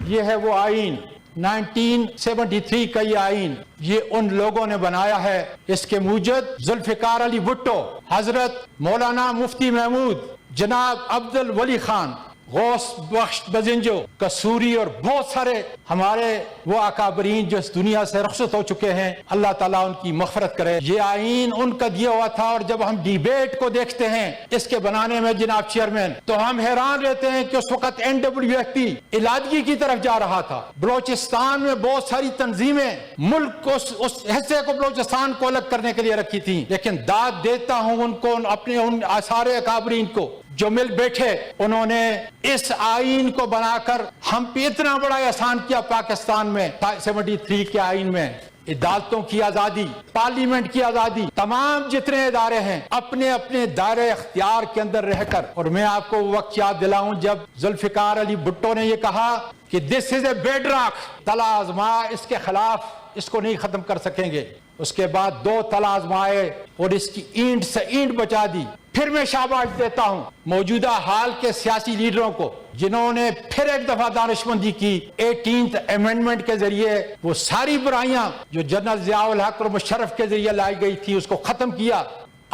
یہ ہے وہ آئین 1973 کا یہ آئین، یہ ان لوگوں نے بنایا ہے۔ اس کے موجد ذوالفقار علی بھٹو، حضرت مولانا مفتی محمود، جناب عبد الولی خان، غوث بخش بزنجو، قصوری اور بہت سارے ہمارے وہ اکابرین جو اس دنیا سے رخصت ہو چکے ہیں، اللہ تعالیٰ ان کی مغفرت کرے۔ یہ آئین ان کا دیا ہوا تھا، اور جب ہم ڈیبیٹ کو دیکھتے ہیں اس کے بنانے میں جناب چیئرمین، تو ہم حیران رہتے ہیں کہ اس وقت NWFP علادگی کی طرف جا رہا تھا۔ بلوچستان میں بہت ساری تنظیمیں ملک کو اس حصے کو بلوچستان کو الگ کرنے کے لیے رکھی تھیں، لیکن داد دیتا ہوں ان کو، اپنے ان سارے اکابرین کو جو مل بیٹھے، انہوں نے اس آئین کو بنا کر ہم پہ اتنا بڑا احسان کیا۔ پاکستان میں 73 کے آئین میں عدالتوں کی آزادی، پارلیمنٹ کی آزادی، تمام جتنے ادارے ہیں اپنے اپنے دائرے اختیار کے اندر رہ کر۔ اور میں آپ کو وقت یاد دلاؤں جب ذوالفقار علی بھٹو نے یہ کہا کہ دس از اے بیڈ راک، تلا آزما، اس کے خلاف اس کو نہیں ختم کر سکیں گے۔ اس کے بعد 2 تلا آزمائے اور اس کی اینٹ سے اینٹ بچا دی۔ پھر میں شاباش دیتا ہوں موجودہ حال کے سیاسی لیڈروں کو، جنہوں نے پھر ایک دفعہ دانشمندی کی، 18th امینڈمنٹ کے ذریعے وہ ساری برائیاں جو جنرل ضیاء الحق اور مشرف کے ذریعے لائی گئی تھی اس کو ختم کیا،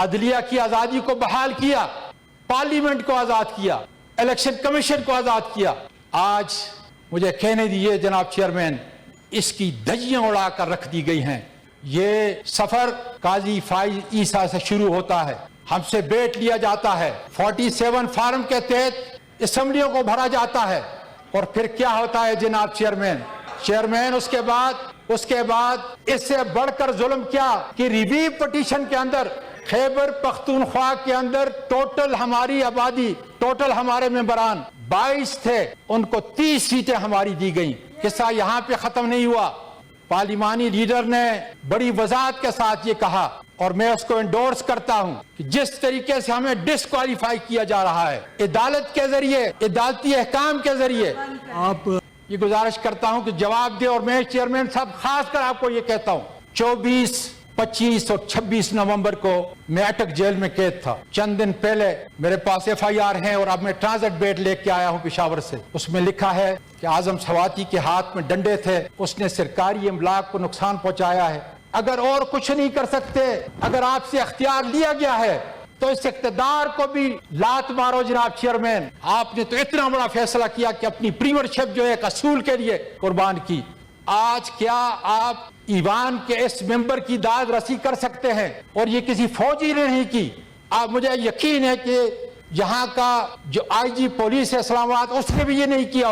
عدلیہ کی آزادی کو بحال کیا، پارلیمنٹ کو آزاد کیا، الیکشن کمیشن کو آزاد کیا۔ آج مجھے کہنے دیجیے جناب چیئرمین، اس کی دھجیاں اڑا کر رکھ دی گئی ہیں۔ یہ سفر قاضی فائز عیسیٰ سے شروع ہوتا ہے، ہم سے بیٹ لیا جاتا ہے، 47 فارم کے تحت اسمبلیوں کو بھرا جاتا ہے، اور پھر کیا ہوتا ہے جناب چیئرمین اس کے بعد اس سے بڑھ کر ظلم کیا کہ ریویو پٹیشن کے اندر خیبر پختونخوا کے اندر ٹوٹل ہماری آبادی، ٹوٹل ہمارے ممبران 22 تھے، ان کو 30 سیٹیں ہماری دی گئیں۔ قصہ یہاں پہ ختم نہیں ہوا، پارلیمانی لیڈر نے بڑی وضاحت کے ساتھ یہ کہا، اور میں اس کو انڈورس کرتا ہوں کہ جس طریقے سے ہمیں ڈسکوالیفائی کیا جا رہا ہے عدالت کے ذریعے، عدالتی احکام کے ذریعے، آپ یہ گزارش کرتا ہوں کہ جواب دے۔ اور میں چیئرمین صاحب خاص کر آپ کو یہ کہتا ہوں، 24، 25 اور 26 نومبر کو میں اٹک جیل میں قید تھا۔ چند دن پہلے میرے پاس FIR ہیں، اور اب میں ٹرانزٹ بیٹ لے کے آیا ہوں پشاور سے۔ اس میں لکھا ہے کہ اعظم سواتی کے ہاتھ میں ڈنڈے تھے، اس نے سرکاری املاک کو نقصان پہنچایا ہے۔ اگر اور کچھ نہیں کر سکتے، اگر آپ سے اختیار لیا گیا ہے تو اس اقتدار کو بھی لات مارو جناب چیئرمین۔ آپ نے تو اتنا بڑا فیصلہ کیا کہ اپنی پریورشپ جو ہے ایک اصول کے لیے قربان کی۔ آج کیا آپ ایوان کے اس ممبر کی داد رسی کر سکتے ہیں؟ اور یہ کسی فوجی نے نہیں کی۔ آپ مجھے یقین ہے کہ یہاں کا جو IG پولیس ہے اسلام آباد، اس نے بھی یہ نہیں کیا۔